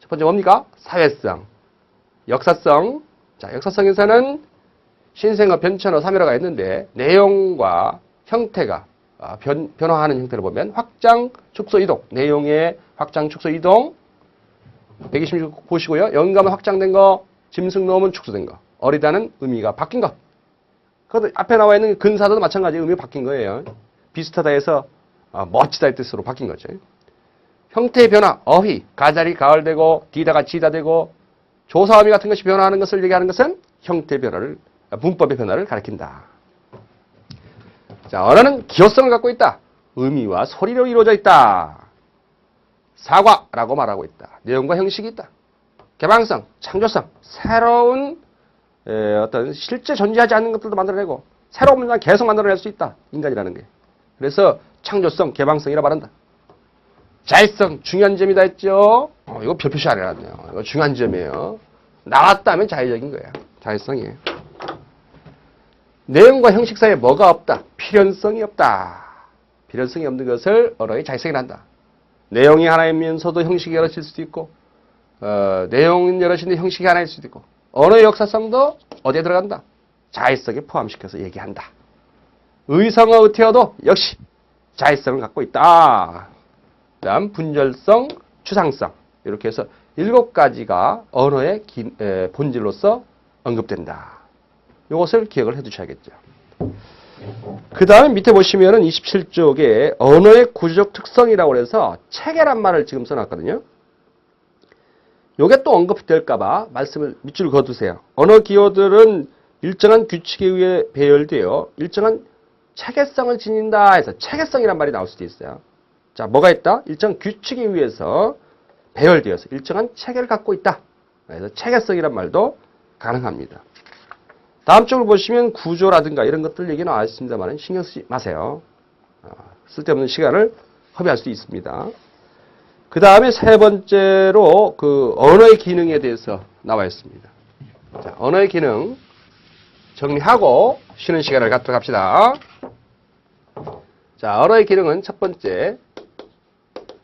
첫 번째 뭡니까? 사회성, 역사성. 자, 역사성에서는 신생어, 변천어, 사멸어가 있는데 내용과 형태가 변화하는 형태를 보면 확장, 축소, 이동. 내용의 확장, 축소, 이동. 126 보시고요. 영감은 확장된 거, 짐승 놓으면 축소된 거. 어리다는 의미가 바뀐 거. 그것도 앞에 나와 있는 근사도도 마찬가지 의미가 바뀐 거예요. 비슷하다 해서 멋지다의 뜻으로 바뀐 거죠. 형태의 변화, 어휘, 가자리, 가을되고, 디다가 지다 되고, 조사어미 같은 것이 변화하는 것을 얘기하는 것은 형태 변화를, 문법의 변화를 가리킨다. 자, 언어는 기호성을 갖고 있다. 의미와 소리로 이루어져 있다. 사과라고 말하고 있다. 내용과 형식이 있다. 개방성, 창조성, 새로운 어떤 실제 존재하지 않는 것들도 만들어내고 새로운 문장을 계속 만들어낼 수 있다. 인간이라는 게. 그래서 창조성, 개방성이라 말한다. 자율성, 중요한 점이다 했죠. 이거 별표시 안 해놨네요. 이거 중요한 점이에요. 나왔다면 자의적인 거예요. 자율성이에요. 내용과 형식 사이에 뭐가 없다? 필연성이 없다. 필연성이 없는 것을 언어의 자율성이 난다. 내용이 하나이면서도 형식이 여럿일 수도 있고 내용은 여럿인데 형식이 하나일 수도 있고 언어의 역사성도 어디에 들어간다? 자율성에 포함시켜서 얘기한다. 의성어, 의태어도 역시 자율성을 갖고 있다. 그 다음 분절성, 추상성 이렇게 해서 7가지가 언어의 본질로서 언급된다. 이것을 기억을 해 두셔야겠죠. 그 다음에 밑에 보시면은 27쪽에 언어의 구조적 특성이라고 해서 체계란 말을 지금 써놨거든요. 요게 또 언급될까봐 말씀을 밑줄 그어두세요. 언어 기호들은 일정한 규칙에 의해 배열되어 일정한 체계성을 지닌다 해서 체계성이란 말이 나올 수도 있어요. 자, 뭐가 있다? 일정한 규칙에 의해서 배열되어서 일정한 체계를 갖고 있다. 그래서 체계성이란 말도 가능합니다. 다음 쪽을 보시면 구조라든가 이런 것들 얘기 나와 있습니다만 신경 쓰지 마세요. 쓸데없는 시간을 허비할 수 있습니다. 그 다음에 세 번째로 그 언어의 기능에 대해서 나와 있습니다. 자, 언어의 기능 정리하고 쉬는 시간을 갖도록 합시다. 자, 언어의 기능은 첫 번째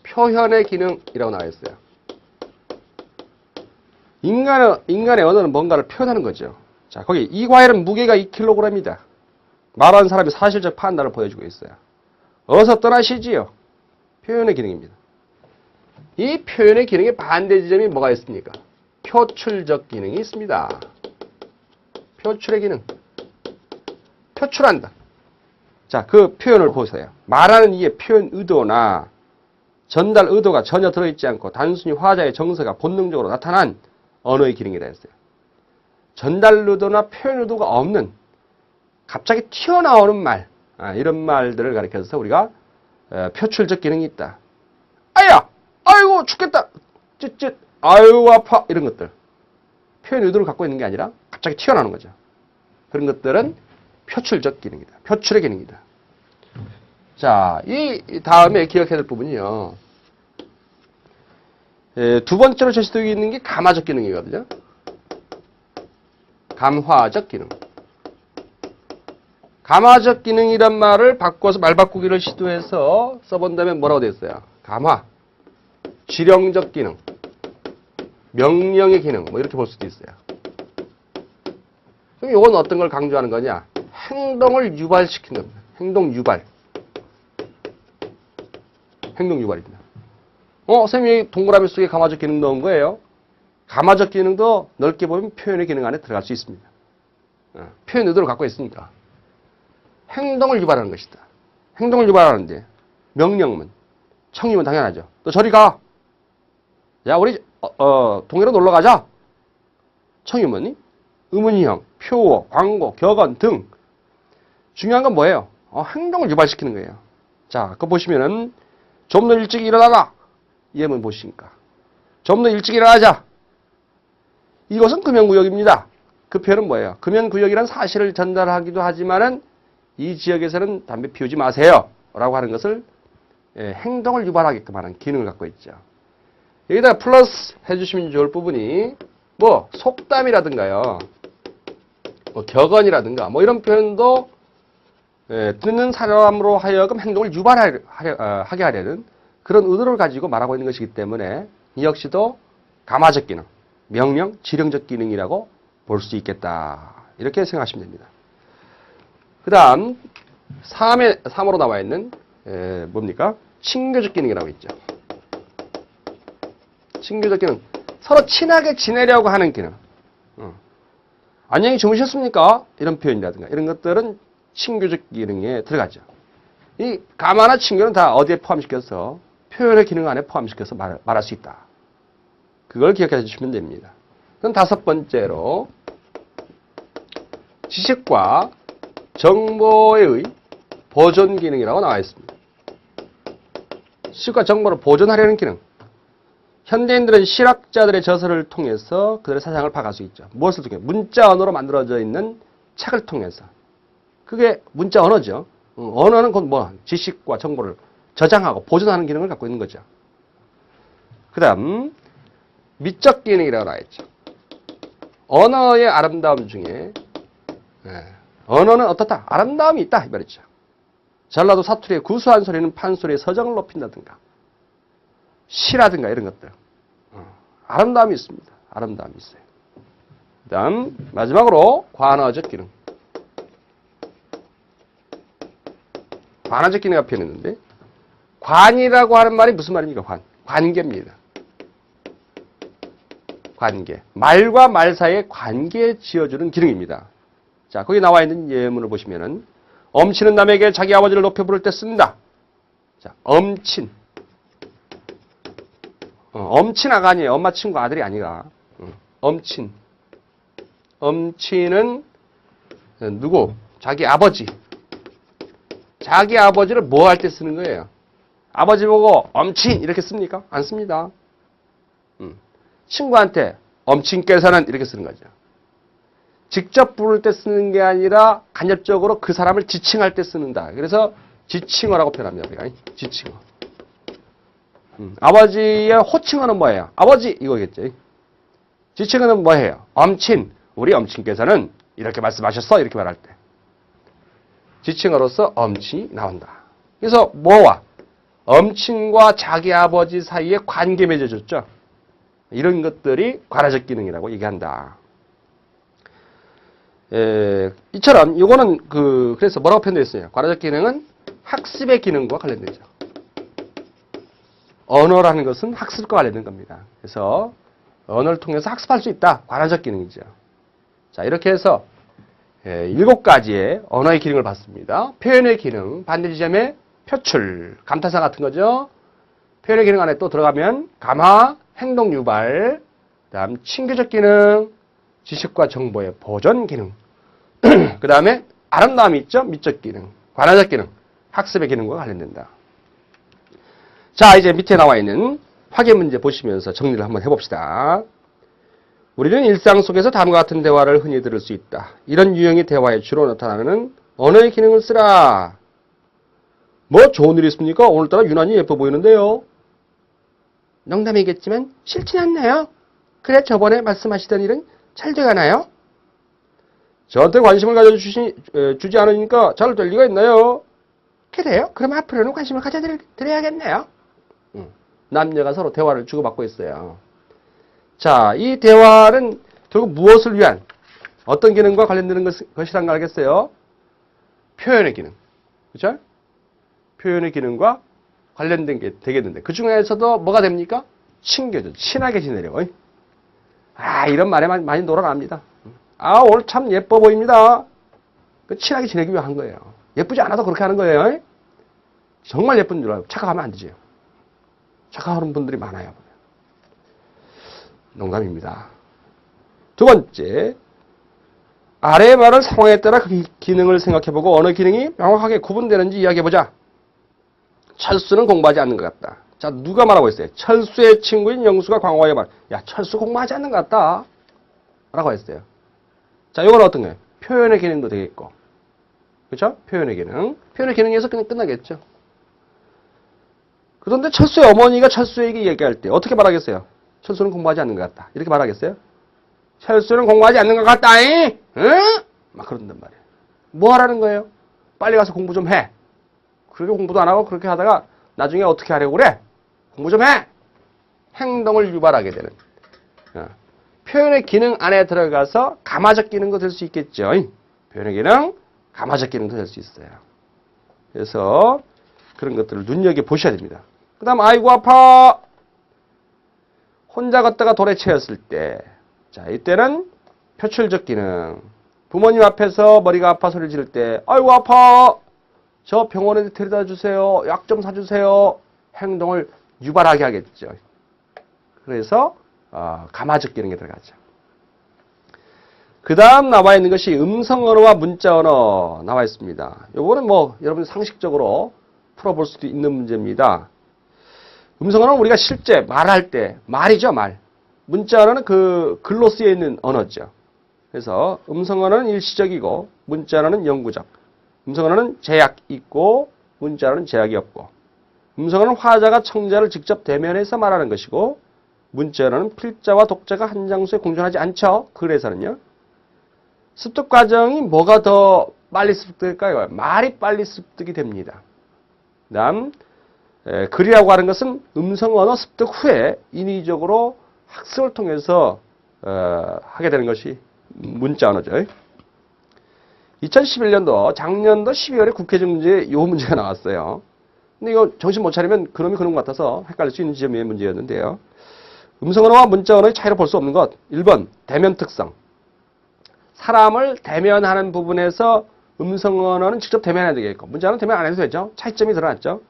표현의 기능이라고 나와 있어요. 인간의 언어는 뭔가를 표현하는 거죠. 자, 거기 이 과일은 무게가 2kg입니다. 말하는 사람이 사실적 판단을 보여주고 있어요. 어서 떠나시지요. 표현의 기능입니다. 이 표현의 기능의 반대 지점이 뭐가 있습니까? 표출적 기능이 있습니다. 표출의 기능. 표출한다. 자, 그 표현을 보세요. 말하는 이의 표현 의도나 전달 의도가 전혀 들어있지 않고 단순히 화자의 정서가 본능적으로 나타난 언어의 기능이라 했어요. 전달 의도나 표현 의도가 없는 갑자기 튀어나오는 말, 이런 말들을 가리켜서 우리가 표출적 기능이 있다. 아야! 아이고 죽겠다! 쯧쯧! 아유 아파! 이런 것들. 표현 의도를 갖고 있는 게 아니라 갑자기 튀어나오는 거죠. 그런 것들은 표출적 기능이다. 표출의 기능이다. 자, 이 다음에 기억해야 될 부분이요. 두 번째로 제시되어 있는 게 감화적 기능이거든요. 감화적 기능. 감화적 기능이란 말을 바꿔서 말 바꾸기를 시도해서 써본다면 뭐라고 됐어요? 감화, 지령적 기능, 명령의 기능, 뭐 이렇게 볼 수도 있어요. 그럼 이건 어떤 걸 강조하는 거냐? 행동을 유발시키는 겁니다. 행동 유발. 행동 유발입니다. 선생님이 동그라미 속에 감화적 기능 넣은 거예요. 감화적 기능도 넓게 보면 표현의 기능 안에 들어갈 수 있습니다. 표현 의도를 갖고 있으니까. 행동을 유발하는 것이다. 행동을 유발하는데 명령문, 청유문 당연하죠. 또 저리 가. 야, 우리 동해로 놀러 가자. 청유문이 의문형, 표어, 광고, 격언 등 중요한 건 뭐예요? 행동을 유발시키는 거예요. 자, 그거 보시면은 좀 더 일찍 일어나라. 예문 보시니까. 좀 더 일찍 일어나자. 이것은 금연구역입니다. 그 표현은 뭐예요? 금연구역이란 사실을 전달하기도 하지만은 이 지역에서는 담배 피우지 마세요. 라고 하는 것을 행동을 유발하게끔 하는 기능을 갖고 있죠. 여기다가 플러스 해주시면 좋을 부분이 뭐 속담이라든가요. 뭐 격언이라든가 뭐 이런 표현도 듣는 사람으로 하여금 행동을 유발하게 하려는 그런 의도를 가지고 말하고 있는 것이기 때문에 이 역시도 감화적 기능, 명령, 지령적 기능이라고 볼 수 있겠다. 이렇게 생각하시면 됩니다. 그 다음 3으로 나와 있는 뭡니까? 친교적 기능이라고 있죠. 친교적 기능. 서로 친하게 지내려고 하는 기능. 안녕히 주무셨습니까? 이런 표현이라든가 이런 것들은 친교적 기능에 들어가죠. 이 감화나 친교는 다 어디에 포함시켜서 표현의 기능 안에 포함시켜서 말할 수 있다. 그걸 기억해 주시면 됩니다. 그럼 다섯 번째로 지식과 정보의 보존 기능이라고 나와 있습니다. 지식과 정보를 보존하려는 기능. 현대인들은 실학자들의 저서를 통해서 그들의 사상을 파악할 수 있죠. 무엇을 통해? 문자 언어로 만들어져 있는 책을 통해서. 그게 문자 언어죠. 언어는 곧 뭐 지식과 정보를 저장하고 보존하는 기능을 갖고 있는 거죠. 그 다음 미적 기능이라고 나와 있죠. 언어의 아름다움 중에 언어는 어떻다? 아름다움이 있다. 이 말이죠. 전라도 사투리의 구수한 소리는 판소리의 서정을 높인다든가 시라든가 이런 것들. 아름다움이 있습니다. 아름다움이 있어요. 그 다음 마지막으로 관어적 기능. 관어적 기능이 표현했는데 관이라고 하는 말이 무슨 말입니까? 관계입니다. 관계. 말과 말 사이의 관계에 지어주는 기능입니다. 자, 거기 나와 있는 예문을 보시면은 엄친은 남에게 자기 아버지를 높여 부를 때 쓴다. 자, 엄친. 엄친 아가 아니에요. 엄마 친구 아들이 아니라. 엄친. 엄친은 누구? 자기 아버지. 자기 아버지를 뭐 할 때 쓰는 거예요? 아버지 보고 엄친 이렇게 씁니까? 안 씁니다. 친구한테 엄친께서는 이렇게 쓰는 거죠. 직접 부를 때 쓰는 게 아니라 간접적으로 그 사람을 지칭할 때 쓰는다. 그래서 지칭어라고 표현합니다. 우리가. 지칭어. 아버지의 호칭어는 뭐예요? 아버지 이거겠죠. 지칭어는 뭐예요? 엄친. 우리 엄친께서는 이렇게 말씀하셨어. 이렇게 말할 때. 지칭어로서 엄친이 나온다. 그래서 뭐와? 엄친과 자기 아버지 사이에 관계 맺어졌죠. 이런 것들이 관어적 기능이라고 얘기한다. 이처럼 이거는 그래서 뭐라고 표현되어 있어요? 관어적 기능은 학습의 기능과 관련되죠. 언어라는 것은 학습과 관련된 겁니다. 그래서 언어를 통해서 학습할 수 있다. 관어적 기능이죠. 자, 이렇게 해서 7가지의 언어의 기능을 봤습니다. 표현의 기능, 반대 지점에 표출, 감탄사 같은 거죠. 표현의 기능 안에 또 들어가면 감화, 행동 유발, 그다음 친교적 기능, 지식과 정보의 보존 기능, 그 다음에 아름다움이 있죠. 미적 기능, 관어적 기능, 학습의 기능과 관련된다. 자, 이제 밑에 나와 있는 확인 문제 보시면서 정리를 한번 해봅시다. 우리는 일상 속에서 다음과 같은 대화를 흔히 들을 수 있다. 이런 유형의 대화에 주로 나타나는 언어의 기능을 쓰라. 뭐 좋은 일 있습니까? 오늘따라 유난히 예뻐 보이는데요. 농담이겠지만 싫진 않나요? 그래 저번에 말씀하시던 일은 잘 돼가나요? 저한테 관심을 가져주지 않으니까 잘 될 리가 있나요? 그래요? 그럼 앞으로는 관심을 가져드려야겠네요. 남녀가 서로 대화를 주고받고 있어요. 자, 이 대화는 결국 무엇을 위한 어떤 기능과 관련되는 것이란 걸 알겠어요? 표현의 기능. 그렇죠? 표현의 기능과 관련된 게 되겠는데 그 중에서도 뭐가 됩니까? 친교죠. 친하게 지내려고. 이런 말에 많이 놀아납니다. 오늘 참 예뻐 보입니다. 친하게 지내기 위해 한 거예요. 예쁘지 않아도 그렇게 하는 거예요. 정말 예쁜 줄 알고 착각하면 안 되죠. 착각하는 분들이 많아요. 농담입니다. 두 번째, 아래의 말은 상황에 따라 그 기능을 생각해보고 어느 기능이 명확하게 구분되는지 이야기해보자. 철수는 공부하지 않는 것 같다. 자, 누가 말하고 있어요? 철수의 친구인 영수가 광호에 말. 야, 철수 공부하지 않는 것 같다. 라고 했어요. 자, 이건 어떤 거예요? 표현의 기능도 되겠고. 그렇죠? 표현의 기능. 표현의 기능에서 그냥 끝나겠죠. 그런데 철수의 어머니가 철수에게 얘기할 때 어떻게 말하겠어요? 철수는 공부하지 않는 것 같다. 이렇게 말하겠어요? 철수는 공부하지 않는 것 같다잉? 응? 막 그런단 말이에요. 뭐 하라는 거예요? 빨리 가서 공부 좀 해. 그렇게 공부도 안 하고 그렇게 하다가 나중에 어떻게 하려고 그래? 공부 좀 해. 행동을 유발하게 되는. 표현의 기능 안에 들어가서 감화적 기능도 될 수 있겠죠. 표현의 기능, 감화적 기능도 될 수 있어요. 그래서 그런 것들을 눈여겨보셔야 됩니다. 그 다음 아이고 아파. 혼자 걷다가 돌에 채였을 때. 자, 이때는 표출적 기능. 부모님 앞에서 머리가 아파 소리를 지를 때 아이고 아파. 저 병원에 데려다 주세요. 약 좀 사주세요. 행동을 유발하게 하겠죠. 그래서 감화적 기능에 들어가죠. 그 다음 나와 있는 것이 음성 언어와 문자 언어 나와 있습니다. 요거는 뭐 여러분 상식적으로 풀어볼 수도 있는 문제입니다. 음성 언어는 우리가 실제 말할 때 말이죠, 말. 문자 언어는 그 글로 쓰여 있는 언어죠. 그래서 음성 언어는 일시적이고 문자 언어는 영구적. 음성 언어는 제약 있고 문자 언어는 제약이 없고. 음성 언어는 화자가 청자를 직접 대면해서 말하는 것이고 문자 언어는 필자와 독자가 한 장소에 공존하지 않죠. 글에서는요. 습득 과정이 뭐가 더 빨리 습득될까요? 말이 빨리 습득이 됩니다. 다음 글이라고 하는 것은 음성 언어 습득 후에 인위적으로 학습을 통해서 하게 되는 것이 문자 언어죠. 2011년도 작년도 12월에 국회적 문제에 이 문제가 나왔어요. 근데 이거 정신 못 차리면 그놈이 그런 것 같아서 헷갈릴 수 있는 지점의 문제였는데요. 음성 언어와 문자 언어의 차이를 볼 수 없는 것. 1번 대면 특성. 사람을 대면하는 부분에서 음성 언어는 직접 대면해야 되겠고 문자는 대면 안 해도 되죠. 차이점이 드러났죠.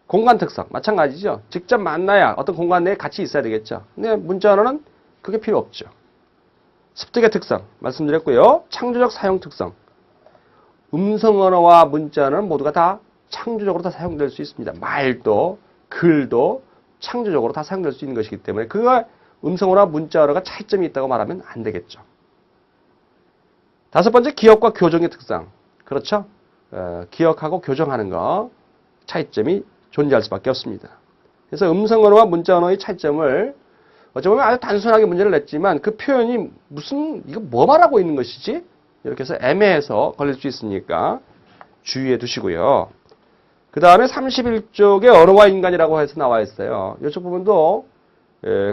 공간 특성 마찬가지죠. 직접 만나야 어떤 공간 내에 같이 있어야 되겠죠. 근데 문자 언어는 그게 필요 없죠. 습득의 특성 말씀드렸고요. 창조적 사용 특성. 음성 언어와 문자 언어는 모두가 다 창조적으로 다 사용될 수 있습니다. 말도 글도 창조적으로 다 사용될 수 있는 것이기 때문에 그가 음성 언어와 문자 언어가 차이점이 있다고 말하면 안 되겠죠. 다섯 번째 기억과 교정의 특성. 그렇죠? 기억하고 교정하는 거 차이점이 존재할 수밖에 없습니다. 그래서 음성 언어와 문자 언어의 차이점을 어쩌면 아주 단순하게 문제를 냈지만 그 표현이 이거 뭐 말하고 있는 것이지? 이렇게 해서 애매해서 걸릴 수 있으니까 주의해 두시고요. 그 다음에 31쪽에 언어와 인간이라고 해서 나와 있어요. 이쪽 부분도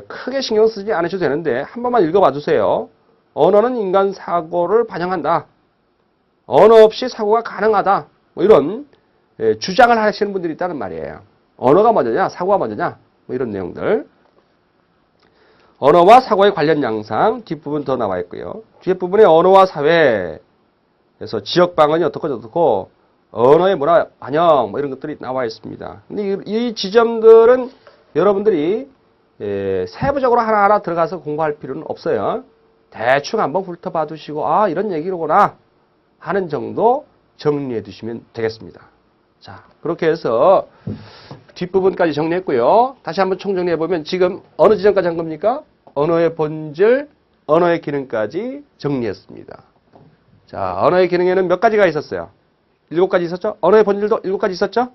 크게 신경 쓰지 않으셔도 되는데 한 번만 읽어봐 주세요. 언어는 인간 사고를 반영한다. 언어 없이 사고가 가능하다. 뭐 이런 주장을 하시는 분들이 있다는 말이에요. 언어가 먼저냐, 사고가 먼저냐, 뭐 이런 내용들. 언어와 사고의 관련 양상 뒷부분 더 나와 있고요. 뒤에 부분에 언어와 사회, 그래서 지역 방언이 어떻고 언어의 문화 반영 뭐 이런 것들이 나와 있습니다. 근데 이 지점들은 여러분들이 세부적으로 하나하나 들어가서 공부할 필요는 없어요. 대충 한번 훑어봐 두시고 이런 얘기로구나 하는 정도 정리해 두시면 되겠습니다. 자, 그렇게 해서 뒷부분까지 정리했고요. 다시 한번 총정리해 보면 지금 어느 지점까지 한 겁니까? 언어의 본질, 언어의 기능까지 정리했습니다. 자, 언어의 기능에는 몇 가지가 있었어요? 7가지 있었죠? 언어의 본질도 7가지 있었죠?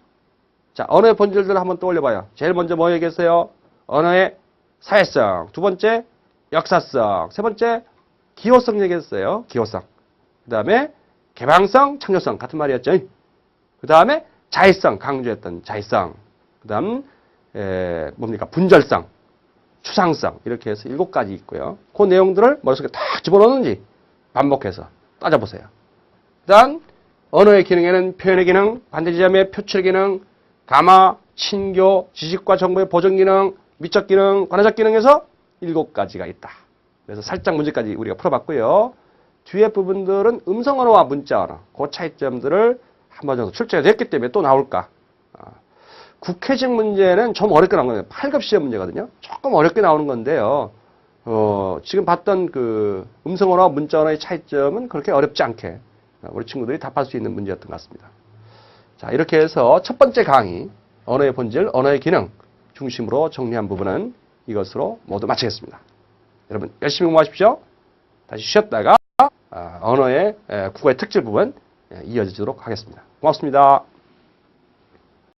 자, 언어의 본질들을 한번 떠올려봐요. 제일 먼저 뭐 얘기했어요? 언어의 사회성. 두 번째, 역사성. 세 번째, 기호성 얘기했어요. 기호성. 그 다음에 개방성, 창조성. 같은 말이었죠? 그 다음에 자의성. 강조했던 자의성. 그 다음, 뭡니까? 분절성, 추상성. 이렇게 해서 7가지 있고요. 그 내용들을 머릿속에 딱 집어넣는지 반복해서 따져보세요. 일단 언어의 기능에는 표현의 기능, 반대지점의 표출의 기능, 감화, 친교, 지식과 정보의 보존 기능, 미적 기능, 관해적 기능에서 7가지가 있다. 그래서 살짝 문제까지 우리가 풀어봤고요. 뒤에 부분들은 음성 언어와 문자 언어, 그 차이점들을 한 번 정도 출제가 됐기 때문에 또 나올까. 국회식 문제는 좀 어렵게 나온 거예요. 8급 시험 문제거든요. 조금 어렵게 나오는 건데요. 지금 봤던 그 음성 언어와 문자 언어의 차이점은 그렇게 어렵지 않게 우리 친구들이 답할 수 있는 문제였던 것 같습니다. 자, 이렇게 해서 첫 번째 강의, 언어의 본질, 언어의 기능 중심으로 정리한 부분은 이것으로 모두 마치겠습니다. 여러분 열심히 공부하십시오. 다시 쉬었다가 언어의 국어의 특질 부분 이어지도록 하겠습니다. 고맙습니다.